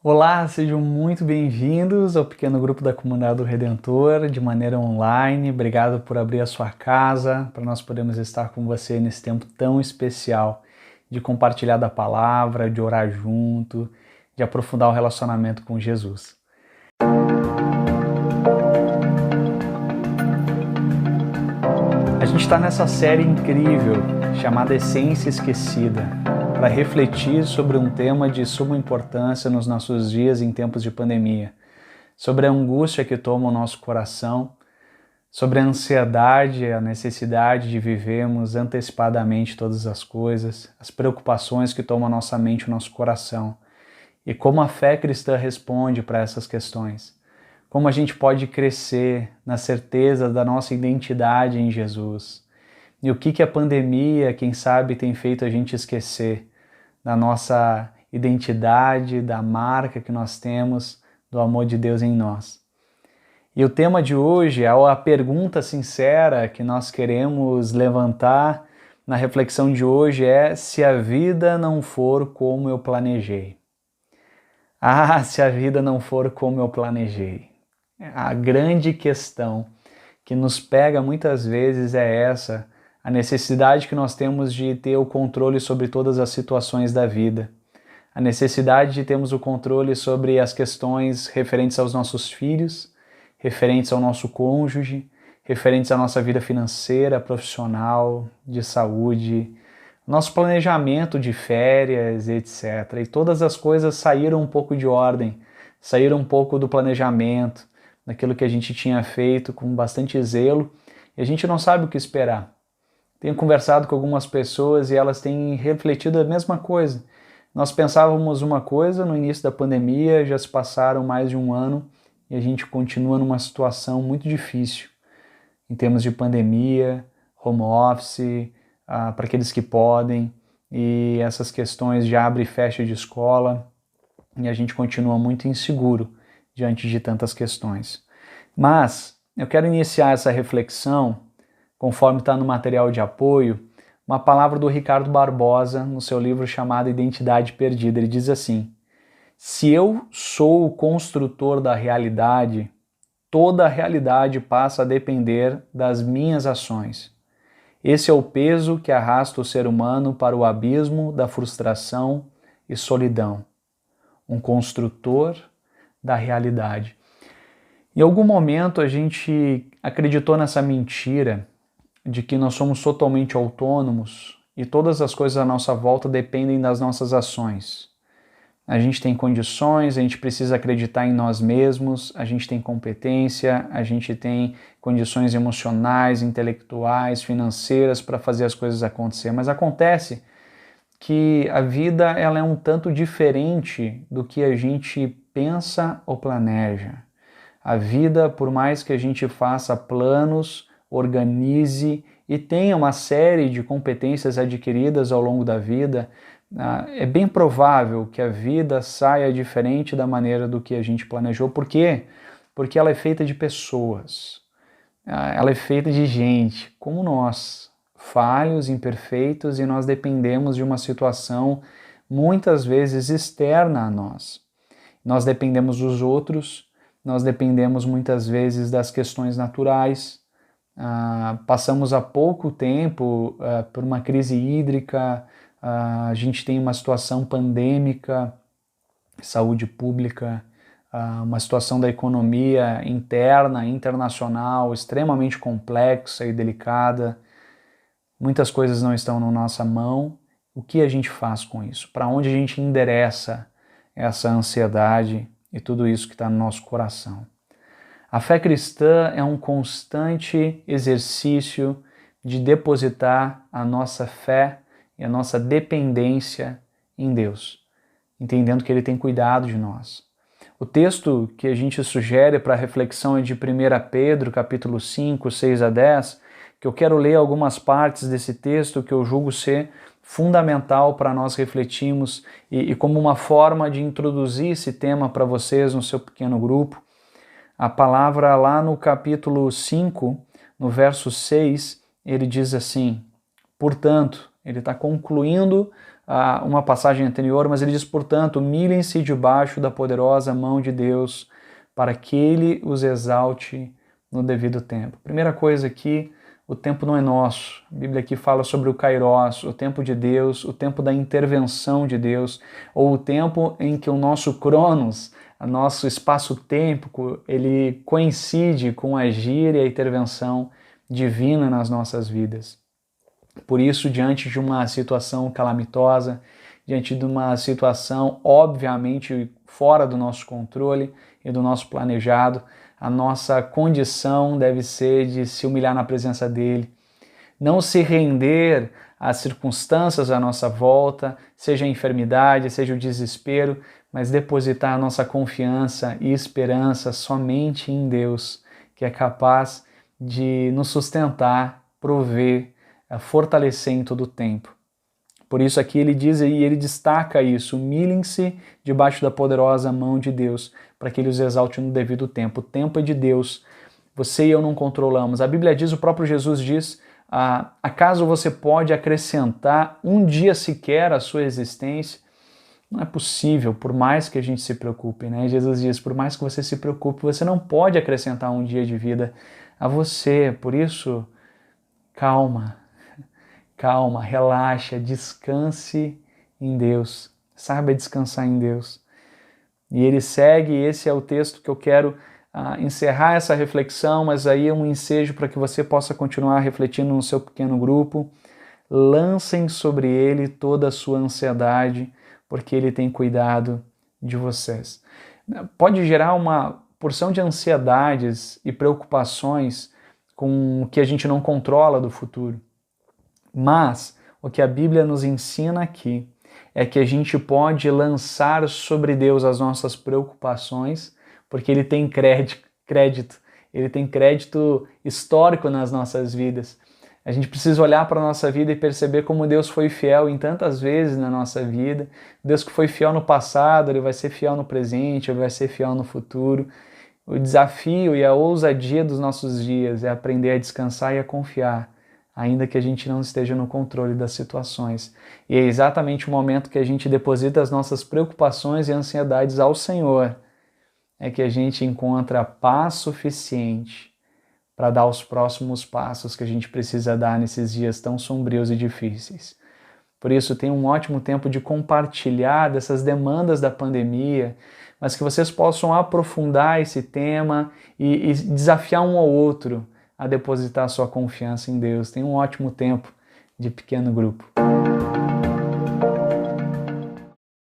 Olá, sejam muito bem-vindos ao pequeno grupo da Comunidade do Redentor, de maneira online. Obrigado por abrir a sua casa, para nós podermos estar com você nesse tempo tão especial de compartilhar da palavra, de orar junto, de aprofundar o relacionamento com Jesus. A gente está nessa série incrível chamada Essência Esquecida, para refletir sobre um tema de suma importância nos nossos dias em tempos de pandemia, sobre a angústia que toma o nosso coração, sobre a ansiedade, a necessidade de vivermos antecipadamente todas as coisas, as preocupações que tomam a nossa mente e o nosso coração, e como a fé cristã responde para essas questões. Como a gente pode crescer na certeza da nossa identidade em Jesus. E o que a pandemia, quem sabe, tem feito a gente esquecer da nossa identidade, da marca que nós temos, do amor de Deus em nós. E o tema de hoje, a pergunta sincera que nós queremos levantar na reflexão de hoje é: se a vida não for como eu planejei. Ah, se a vida não for como eu planejei. A grande questão que nos pega muitas vezes é essa, a necessidade que nós temos de ter o controle sobre todas as situações da vida, a necessidade de termos o controle sobre as questões referentes aos nossos filhos, referentes ao nosso cônjuge, referentes à nossa vida financeira, profissional, de saúde, nosso planejamento de férias, etc. E todas as coisas saíram um pouco de ordem, saíram um pouco do planejamento, daquilo que a gente tinha feito com bastante zelo, e a gente não sabe o que esperar. Tenho conversado com algumas pessoas e elas têm refletido a mesma coisa. Nós pensávamos uma coisa no início da pandemia, já se passaram mais de um ano e a gente continua numa situação muito difícil em termos de pandemia, home office, para aqueles que podem, e essas questões de abre e fecha de escola, e a gente continua muito inseguro diante de tantas questões. Mas eu quero iniciar essa reflexão, conforme está no material de apoio, uma palavra do Ricardo Barbosa no seu livro chamado Identidade Perdida. Ele diz assim: se eu sou o construtor da realidade, toda a realidade passa a depender das minhas ações. Esse é o peso que arrasta o ser humano para o abismo da frustração e solidão. Um construtor da realidade. Em algum momento a gente acreditou nessa mentira de que nós somos totalmente autônomos e todas as coisas à nossa volta dependem das nossas ações. A gente tem condições, a gente precisa acreditar em nós mesmos, a gente tem competência, a gente tem condições emocionais, intelectuais, financeiras para fazer as coisas acontecer. Mas acontece que a vida ela é um tanto diferente do que a gente pensa ou planeja. A vida, por mais que a gente faça planos, organize e tenha uma série de competências adquiridas ao longo da vida, é bem provável que a vida saia diferente da maneira do que a gente planejou. Por quê? Porque ela é feita de pessoas, ela é feita de gente como nós, falhos, imperfeitos, e nós dependemos de uma situação muitas vezes externa a nós. Nós dependemos dos outros, nós dependemos muitas vezes das questões naturais, passamos há pouco tempo por uma crise hídrica, a gente tem uma situação pandêmica, saúde pública, uma situação da economia interna, internacional, extremamente complexa e delicada. Muitas coisas não estão na nossa mão. O que a gente faz com isso? Para onde a gente endereça essa ansiedade e tudo isso que está no nosso coração? A fé cristã é um constante exercício de depositar a nossa fé e a nossa dependência em Deus, entendendo que Ele tem cuidado de nós. O texto que a gente sugere para a reflexão é de 1 Pedro, capítulo 5, 6 a 10, que eu quero ler algumas partes desse texto que eu julgo ser fundamental para nós refletirmos e como uma forma de introduzir esse tema para vocês no seu pequeno grupo. A palavra lá no capítulo 5, no verso 6, ele diz assim: portanto, ele está concluindo uma passagem anterior, mas ele diz, portanto, humilhem-se debaixo da poderosa mão de Deus, para que Ele os exalte no devido tempo. Primeira coisa aqui, o tempo não é nosso. A Bíblia aqui fala sobre o Kairos, o tempo de Deus, o tempo da intervenção de Deus, ou o tempo em que o nosso Cronos, o nosso espaço-tempo, ele coincide com o agir e a intervenção divina nas nossas vidas. Por isso, diante de uma situação calamitosa, diante de uma situação obviamente fora do nosso controle e do nosso planejado, a nossa condição deve ser de se humilhar na presença dele, não se render às circunstâncias à nossa volta, seja a enfermidade, seja o desespero, mas depositar a nossa confiança e esperança somente em Deus, que é capaz de nos sustentar, prover, fortalecer em todo o tempo. Por isso aqui ele diz e ele destaca isso, humilhem-se debaixo da poderosa mão de Deus, para que ele os exalte no devido tempo. O tempo é de Deus, você e eu não controlamos. A Bíblia diz, o próprio Jesus diz, acaso você pode acrescentar um dia sequer à sua existência? Não é possível, por mais que a gente se preocupe, né? Jesus diz, por mais que você se preocupe, você não pode acrescentar um dia de vida a você. Por isso, calma, relaxa, descanse em Deus, saiba descansar em Deus. E ele segue, esse é o texto que eu quero encerrar essa reflexão, mas aí é um ensejo para que você possa continuar refletindo no seu pequeno grupo. Lancem sobre ele toda a sua ansiedade, porque ele tem cuidado de vocês. Pode gerar uma porção de ansiedades e preocupações com o que a gente não controla do futuro. Mas o que a Bíblia nos ensina aqui é que a gente pode lançar sobre Deus as nossas preocupações, porque Ele tem crédito, Ele tem crédito histórico nas nossas vidas. A gente precisa olhar para a nossa vida e perceber como Deus foi fiel em tantas vezes na nossa vida. Deus que foi fiel no passado, Ele vai ser fiel no presente, Ele vai ser fiel no futuro. O desafio e a ousadia dos nossos dias é aprender a descansar e a confiar, ainda que a gente não esteja no controle das situações. E é exatamente o momento que a gente deposita as nossas preocupações e ansiedades ao Senhor, é que a gente encontra paz suficiente para dar os próximos passos que a gente precisa dar nesses dias tão sombrios e difíceis. Por isso, tem um ótimo tempo de compartilhar dessas demandas da pandemia, mas que vocês possam aprofundar esse tema e desafiar um ao outro a depositar sua confiança em Deus. Tenha um ótimo tempo de pequeno grupo.